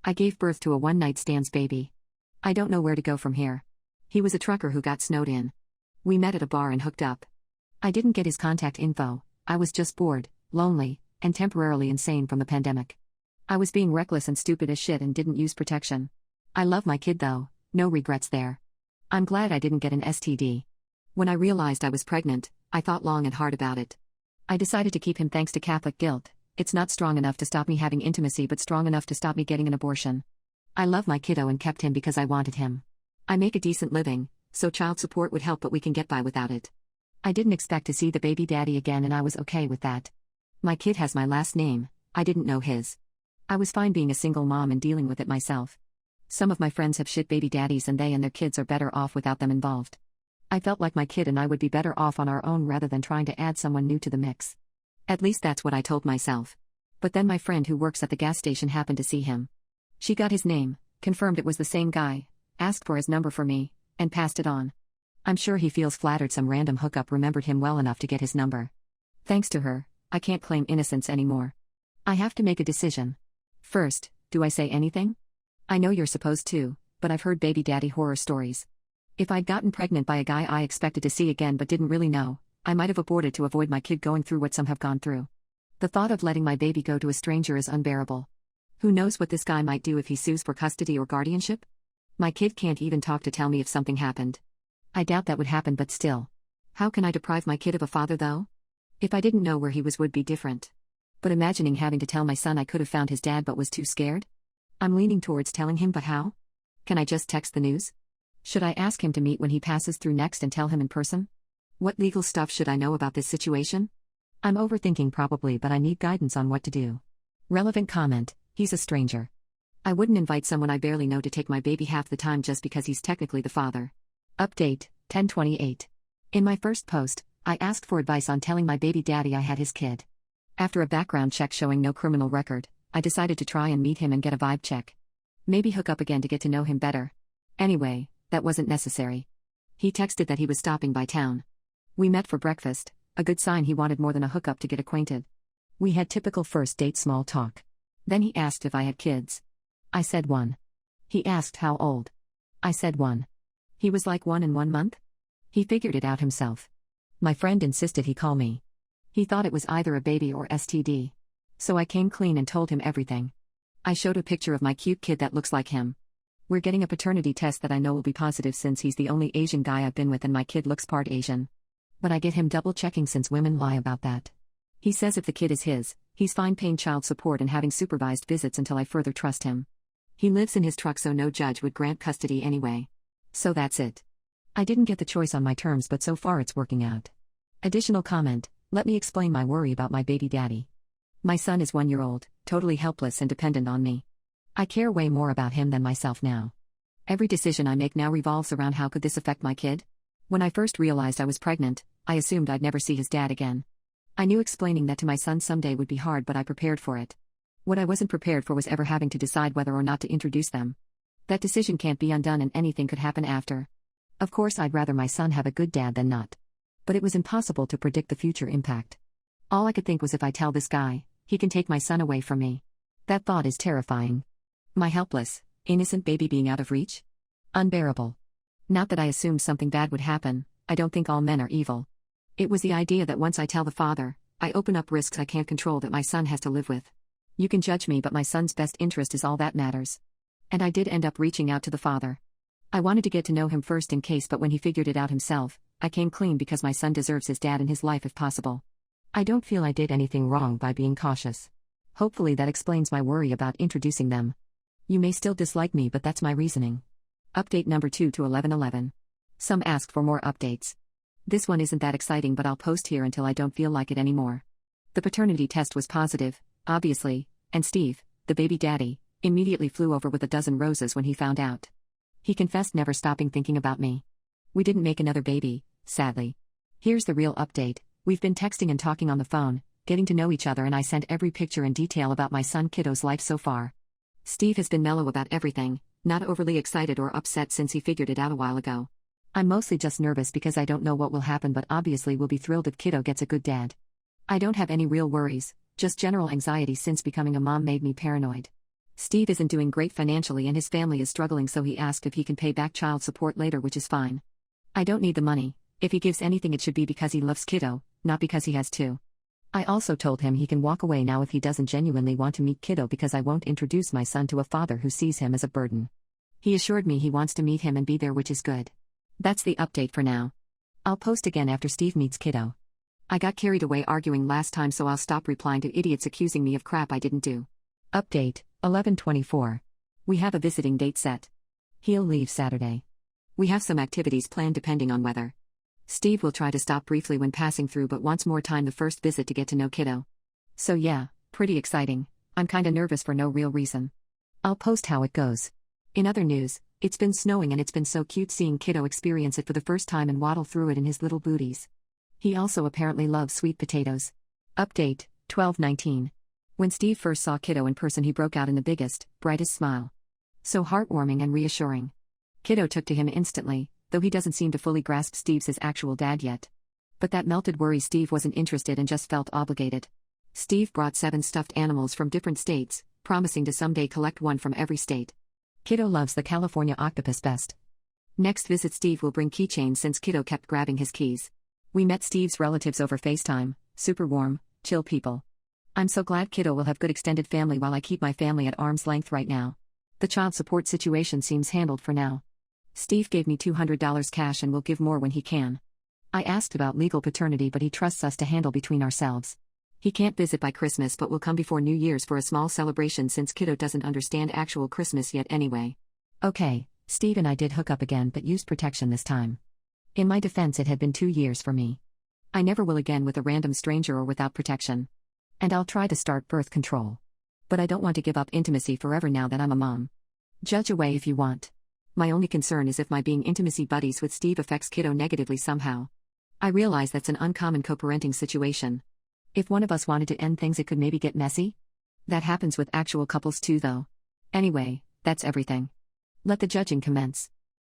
I gave birth to a one-night stands baby. I don't know where to go from here. He was a trucker who got snowed in. We met at a bar and hooked up. I didn't get his contact info. I was just bored, lonely, and temporarily insane from the pandemic. I was being reckless and stupid as shit and didn't use protection. I love my kid though, no regrets there. I'm glad I didn't get an STD. When I realized I was pregnant, I thought long and hard about it. I decided to keep him thanks to Catholic guilt. It's not strong enough to stop me having intimacy but strong enough to stop me getting an abortion. I love my kiddo and kept him because I wanted him. I make a decent living, so child support would help but we can get by without it. I didn't expect to see the baby daddy again and I was okay with that. My kid has my last name, I didn't know his. I was fine being a single mom and dealing with it myself. Some of my friends have shit baby daddies and they and their kids are better off without them involved. I felt like my kid and I would be better off on our own rather than trying to add someone new to the mix. At least that's what I told myself. But then my friend who works at the gas station happened to see him. She got his name, confirmed it was the same guy, asked for his number for me, and passed it on. I'm sure he feels flattered some random hookup remembered him well enough to get his number. Thanks to her, I can't claim innocence anymore. I have to make a decision. First, do I say anything? I know you're supposed to, but I've heard baby daddy horror stories. If I'd gotten pregnant by a guy I expected to see again but didn't really know, I might have aborted to avoid my kid going through what some have gone through. The thought of letting my baby go to a stranger is unbearable. Who knows what this guy might do if he sues for custody or guardianship? My kid can't even talk to tell me if something happened. I doubt that would happen but still. How can I deprive my kid of a father though? If I didn't know where he was would be different. But imagining having to tell my son I could have found his dad but was too scared? I'm leaning towards telling him but how? Can I just text the news? Should I ask him to meet when he passes through next and tell him in person? What legal stuff should I know about this situation? I'm overthinking probably but I need guidance on what to do. Relevant comment, he's a stranger. I wouldn't invite someone I barely know to take my baby half the time just because he's technically the father. Update, 10/28. In my first post, I asked for advice on telling my baby daddy I had his kid. After a background check showing no criminal record, I decided to try and meet him and get a vibe check. Maybe hook up again to get to know him better. Anyway, that wasn't necessary. He texted that he was stopping by town. We met for breakfast, a good sign he wanted more than a hookup to get acquainted. We had typical first date small talk. Then he asked if I had kids. I said 1. He asked how old. I said 1. He was like 1 in 1 month? He figured it out himself. My friend insisted he call me. He thought it was either a baby or STD. So I came clean and told him everything. I showed a picture of my cute kid that looks like him. We're getting a paternity test that I know will be positive since he's the only Asian guy I've been with and my kid looks part Asian. But I get him double checking since women lie about that. He says if the kid is his, he's fine paying child support and having supervised visits until I further trust him. He lives in his truck so no judge would grant custody anyway. So that's it. I didn't get the choice on my terms but so far it's working out. Additional comment, let me explain my worry about my baby daddy. My son is 1 year old, totally helpless and dependent on me. I care way more about him than myself now. Every decision I make now revolves around how could this affect my kid? When I first realized I was pregnant, I assumed I'd never see his dad again. I knew explaining that to my son someday would be hard but I prepared for it. What I wasn't prepared for was ever having to decide whether or not to introduce them. That decision can't be undone and anything could happen after. Of course I'd rather my son have a good dad than not. But it was impossible to predict the future impact. All I could think was if I tell this guy, he can take my son away from me. That thought is terrifying. My helpless, innocent baby being out of reach? Unbearable. Not that I assumed something bad would happen, I don't think all men are evil. It was the idea that once I tell the father, I open up risks I can't control that my son has to live with. You can judge me but my son's best interest is all that matters. And I did end up reaching out to the father. I wanted to get to know him first in case but when he figured it out himself, I came clean because my son deserves his dad in his life if possible. I don't feel I did anything wrong by being cautious. Hopefully that explains my worry about introducing them. You may still dislike me but that's my reasoning. Update number 2 to 11/11. Some asked for more updates. This one isn't that exciting but I'll post here until I don't feel like it anymore. The paternity test was positive, obviously, and Steve, the baby daddy, immediately flew over with a dozen roses when he found out. He confessed never stopping thinking about me. We didn't make another baby, sadly. Here's the real update, we've been texting and talking on the phone, getting to know each other and I sent every picture and detail about my son kiddo's life so far. Steve has been mellow about everything, not overly excited or upset since he figured it out a while ago. I'm mostly just nervous because I don't know what will happen but obviously will be thrilled if kiddo gets a good dad. I don't have any real worries, just general anxiety since becoming a mom made me paranoid. Steve isn't doing great financially and his family is struggling, so he asked if he can pay back child support later, which is fine. I don't need the money. If he gives anything, it should be because he loves kiddo, not because he has to. I also told him he can walk away now if he doesn't genuinely want to meet kiddo, because I won't introduce my son to a father who sees him as a burden. He assured me he wants to meet him and be there, which is good. That's the update for now. I'll post again after Steve meets kiddo. I got carried away arguing last time, so I'll stop replying to idiots accusing me of crap I didn't do. Update, 11/24. We have a visiting date set. He'll leave Saturday. We have some activities planned depending on weather. Steve will try to stop briefly when passing through, but wants more time the first visit to get to know kiddo. So yeah, pretty exciting. I'm kinda nervous for no real reason. I'll post how it goes. In other news, it's been snowing and it's been so cute seeing kiddo experience it for the first time and waddle through it in his little booties. He also apparently loves sweet potatoes. Update, 12/19. When Steve first saw kiddo in person, he broke out in the biggest, brightest smile. So heartwarming and reassuring. Kiddo took to him instantly, though he doesn't seem to fully grasp Steve's his actual dad yet. But that melted worry Steve wasn't interested and just felt obligated. Steve brought 7 stuffed animals from different states, promising to someday collect one from every state. Kiddo loves the California octopus best. Next visit, Steve will bring keychains since kiddo kept grabbing his keys. We met Steve's relatives over FaceTime, super warm, chill people. I'm so glad kiddo will have good extended family while I keep my family at arm's length right now. The child support situation seems handled for now. Steve gave me $200 cash and will give more when he can. I asked about legal paternity, but he trusts us to handle between ourselves. He can't visit by Christmas but will come before New Year's for a small celebration since kiddo doesn't understand actual Christmas yet anyway. Okay, Steve and I did hook up again but used protection this time. In my defense, it had been 2 years for me. I never will again with a random stranger or without protection. And I'll try to start birth control. But I don't want to give up intimacy forever now that I'm a mom. Judge away if you want. My only concern is if my being intimacy buddies with Steve affects kiddo negatively somehow. I realize that's an uncommon co-parenting situation. If one of us wanted to end things, it could maybe get messy. That happens with actual couples too, though. Anyway, that's everything. Let the judging commence.